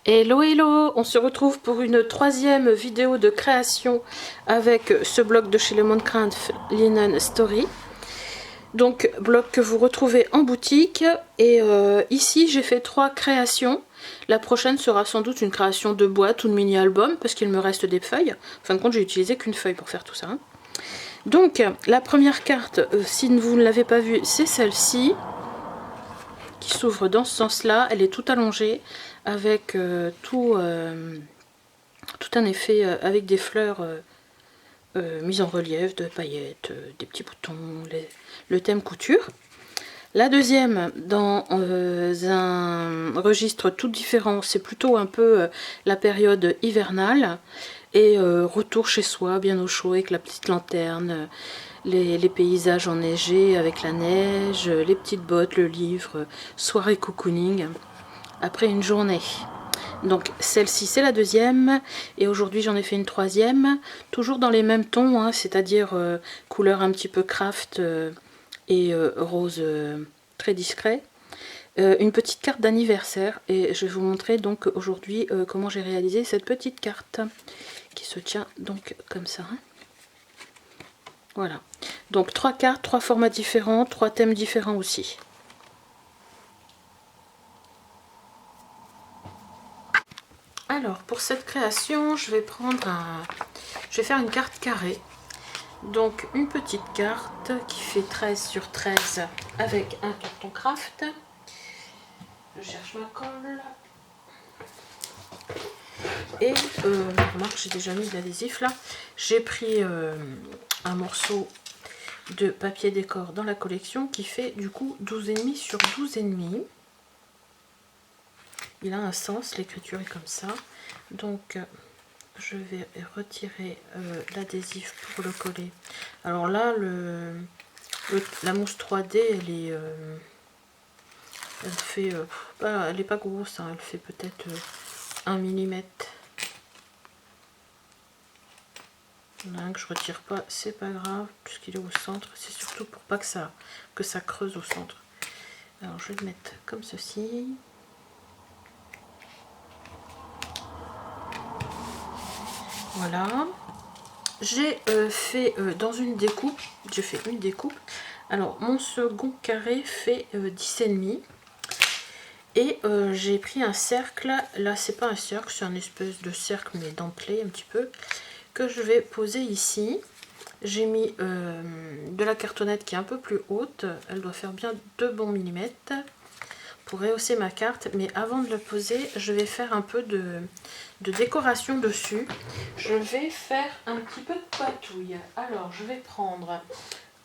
Hello hello, on se retrouve pour une troisième vidéo de création avec ce blog de chez Lemoncraft Linen Story. Donc blog que vous retrouvez en boutique et ici j'ai fait 3 créations. La prochaine sera sans doute une création de boîte ou de mini-album parce qu'il me reste des feuilles. En fin de compte j'ai utilisé qu'une feuille pour faire tout ça. Donc la première carte, si vous ne l'avez pas vue, c'est celle-ci, qui s'ouvre dans ce sens-là. Elle est tout allongée avec tout un effet avec des fleurs mises en relief, de paillettes, des petits boutons, le thème couture. La deuxième, dans un registre tout différent, c'est plutôt un peu la période hivernale et retour chez soi, bien au chaud, avec la petite lanterne, les paysages enneigés avec la neige, les petites bottes, le livre, soirée cocooning après une journée. Donc celle-ci c'est la deuxième et aujourd'hui j'en ai fait une troisième, toujours dans les mêmes tons, hein, c'est-à-dire couleur un petit peu craft et rose très discret. Une petite carte d'anniversaire et je vais vous montrer donc aujourd'hui comment j'ai réalisé cette petite carte qui se tient donc comme ça. Voilà, donc 3 cartes, 3 formats différents, 3 thèmes différents aussi. Alors pour cette création, je vais faire une carte carrée. Donc une petite carte qui fait 13 sur 13 avec un carton craft. Je cherche ma colle. Et remarque, j'ai déjà mis de l'adhésif là. J'ai pris un morceau de papier décor dans la collection qui fait du coup 12,5 sur 12,5. Il a un sens, l'écriture est comme ça. Donc je vais retirer l'adhésif pour le coller. Alors là, la mousse 3D, elle fait, elle est pas grosse, hein, elle fait peut-être 1 mm. Là, que je retire pas, c'est pas grave, puisqu'il est au centre. C'est surtout pour pas que ça creuse au centre. Alors je vais le mettre comme ceci. Voilà. J'ai fait dans une découpe, j'ai fait une découpe. Alors mon second carré fait 10,5 et j'ai pris un cercle. Là c'est pas un cercle, c'est un espèce de cercle mais dentelé un petit peu, que je vais poser ici. J'ai mis de la cartonnette qui est un peu plus haute, elle doit faire bien 2 bons millimètres pour rehausser ma carte, mais avant de le poser, je vais faire un peu de décoration dessus. Je vais faire un petit peu de patouille. Alors, je vais prendre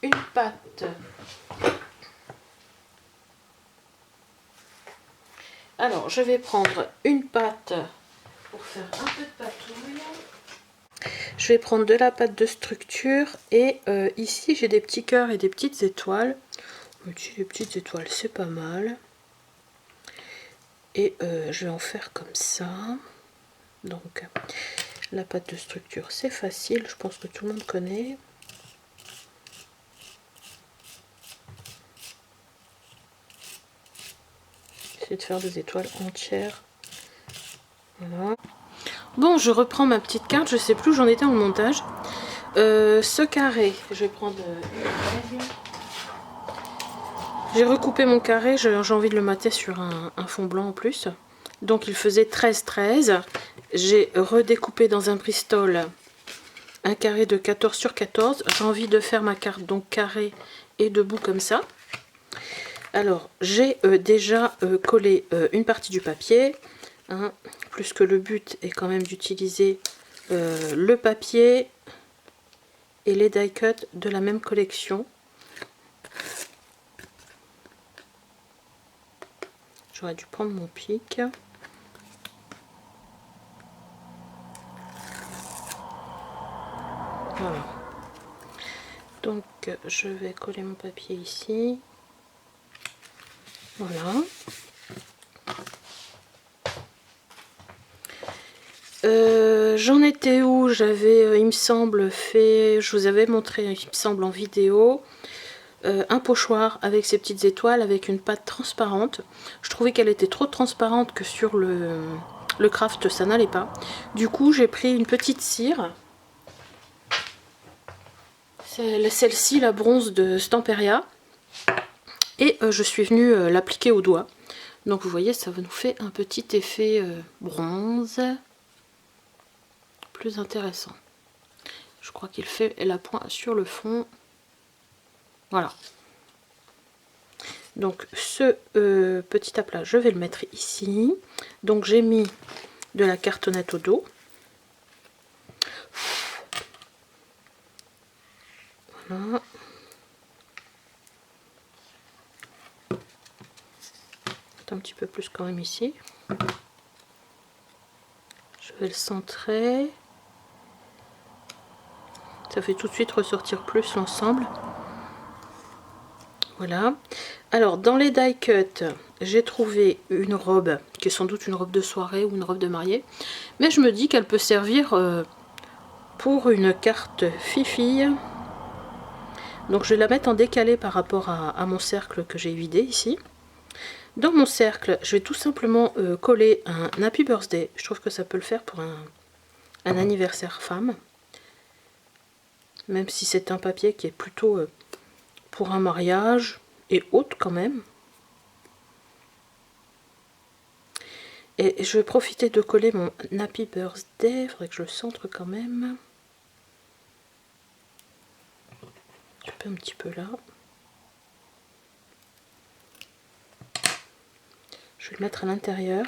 une pâte. Alors, je vais prendre une pâte pour faire un peu de patouille. Je vais prendre de la pâte de structure et ici, j'ai des petits cœurs et des petites étoiles. Les petites étoiles, c'est pas mal. Et je vais en faire comme ça. Donc la pâte de structure c'est facile, je pense que tout le monde connaît. J'essaie de faire des étoiles entières. Voilà. Bon, je reprends ma petite carte, je sais plus où j'en étais en montage. Ce carré, je vais prendre j'ai recoupé mon carré, j'ai envie de le mater sur un fond blanc en plus. Donc il faisait 13-13. J'ai redécoupé dans un Bristol un carré de 14 sur 14. J'ai envie de faire ma carte donc carré et debout comme ça. Alors j'ai déjà collé une partie du papier, hein, plus que le but est quand même d'utiliser le papier et les die cuts de la même collection. J'aurais dû prendre mon pic. Voilà. Donc je vais coller mon papier ici. Voilà. J'en étais où? J'avais, il me semble, fait, je vous avais montré, il me semble, en vidéo, un pochoir avec ces petites étoiles, avec une pâte transparente. Je trouvais qu'elle était trop transparente que sur le craft ça n'allait pas. Du coup j'ai pris une petite cire, celle-ci la bronze de Stamperia, et je suis venue l'appliquer au doigt. Donc vous voyez, ça nous fait un petit effet bronze plus intéressant. Je crois qu'il fait la pointe sur le fond. Voilà. Donc ce petit aplat, je vais le mettre ici. Donc j'ai mis de la cartonnette au dos. Voilà. Un petit peu plus quand même ici. Je vais le centrer. Ça fait tout de suite ressortir plus l'ensemble. Voilà. Alors dans les die cut, j'ai trouvé une robe qui est sans doute une robe de soirée ou une robe de mariée, mais je me dis qu'elle peut servir pour une carte fille-fille. Donc je vais la mettre en décalé par rapport à mon cercle que j'ai vidé ici. Dans mon cercle, je vais tout simplement coller un Happy Birthday. Je trouve que ça peut le faire pour un anniversaire femme. Même si c'est un papier qui est plutôt pour un mariage et haute quand même. Et je vais profiter de coller mon Happy Birthday. Il faudrait que je le centre quand même. Je peux un petit peu là. Je vais le mettre à l'intérieur.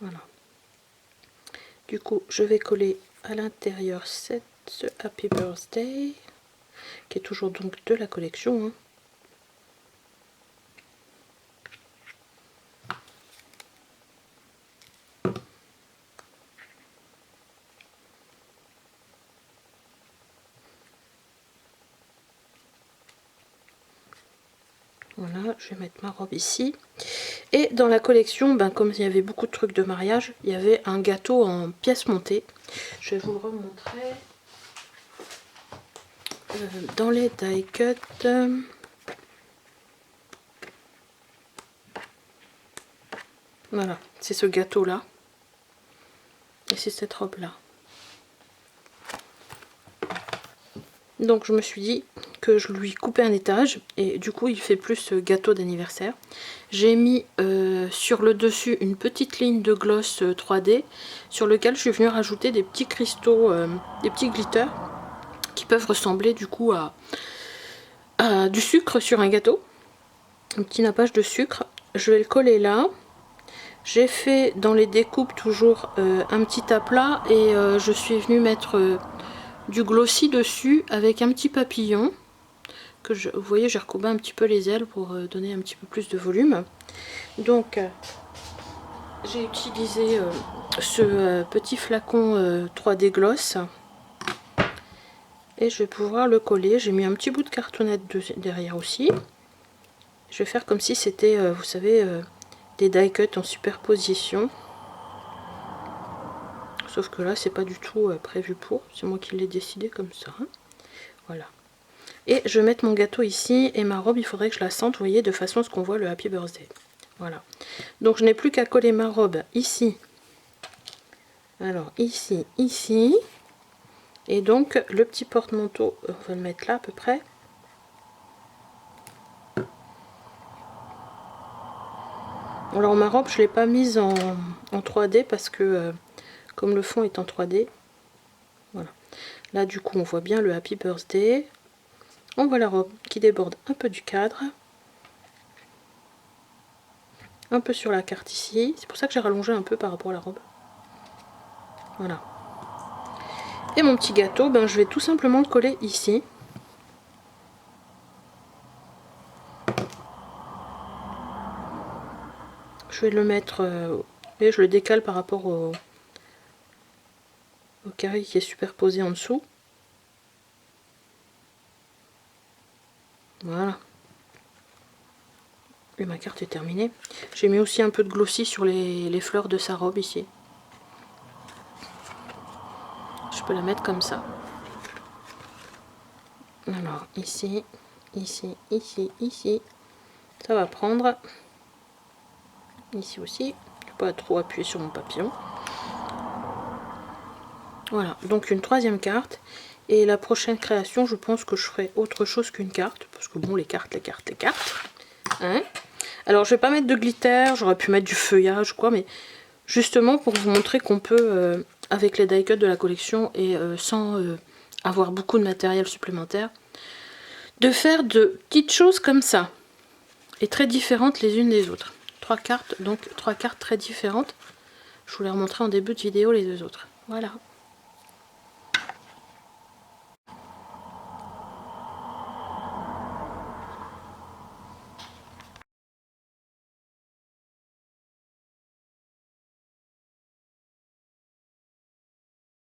Voilà. Du coup, je vais coller à l'intérieur ce Happy Birthday, qui est toujours donc de la collection. Hein. Voilà, je vais mettre ma robe ici. Et dans la collection, ben, comme il y avait beaucoup de trucs de mariage, il y avait un gâteau en pièces montées. Je vais vous le remontrer. Dans les die cut, voilà, c'est ce gâteau là. Et c'est cette robe là. Donc je me suis dit que je lui coupais un étage et du coup il fait plus gâteau d'anniversaire. J'ai mis sur le dessus une petite ligne de gloss 3D sur lequel je suis venue rajouter des petits cristaux, des petits glitters qui peuvent ressembler du coup à du sucre sur un gâteau. Un petit nappage de sucre. Je vais le coller là. J'ai fait dans les découpes toujours un petit aplat et je suis venue mettre du glossy dessus avec un petit papillon. Que vous voyez, j'ai recourbé un petit peu les ailes pour donner un petit peu plus de volume. Donc j'ai utilisé ce petit flacon 3D gloss et je vais pouvoir le coller. J'ai mis un petit bout de cartonnette derrière aussi. Je vais faire comme si c'était, vous savez, des die cut en superposition. Sauf que là, c'est pas du tout prévu pour. C'est moi qui l'ai décidé comme ça. Hein. Voilà. Et je vais mettre mon gâteau ici. Et ma robe, il faudrait que je la sente, vous voyez, de façon à ce qu'on voit le Happy Birthday. Voilà. Donc, je n'ai plus qu'à coller ma robe ici. Alors, ici, ici. Et donc, le petit porte-manteau, on va le mettre là à peu près. Alors, ma robe, je ne l'ai pas mise en 3D parce que, comme le fond est en 3D, voilà. Là, du coup, on voit bien le Happy Birthday. On voit la robe qui déborde un peu du cadre. Un peu sur la carte ici. C'est pour ça que j'ai rallongé un peu par rapport à la robe. Voilà. Et mon petit gâteau, ben, je vais tout simplement le coller ici. Je vais le mettre... et je le décale par rapport au carré qui est superposé en dessous. Voilà. Et ma carte est terminée. J'ai mis aussi un peu de glossy sur les fleurs de sa robe ici. Je peux la mettre comme ça. Alors ici, ici, ici, ici. Ça va prendre. Ici aussi. Je ne vais pas trop appuyer sur mon papillon. Voilà, donc une troisième carte. Et la prochaine création, je pense que je ferai autre chose qu'une carte. Parce que bon, les cartes. Hein? Alors, je vais pas mettre de glitter. J'aurais pu mettre du feuillage, quoi. Mais justement, pour vous montrer qu'on peut, avec les die-cuts de la collection, et sans avoir beaucoup de matériel supplémentaire, de faire de petites choses comme ça. Et très différentes les unes des autres. 3 cartes, donc 3 cartes très différentes. Je vous les remontrerai en début de vidéo les deux autres. Voilà.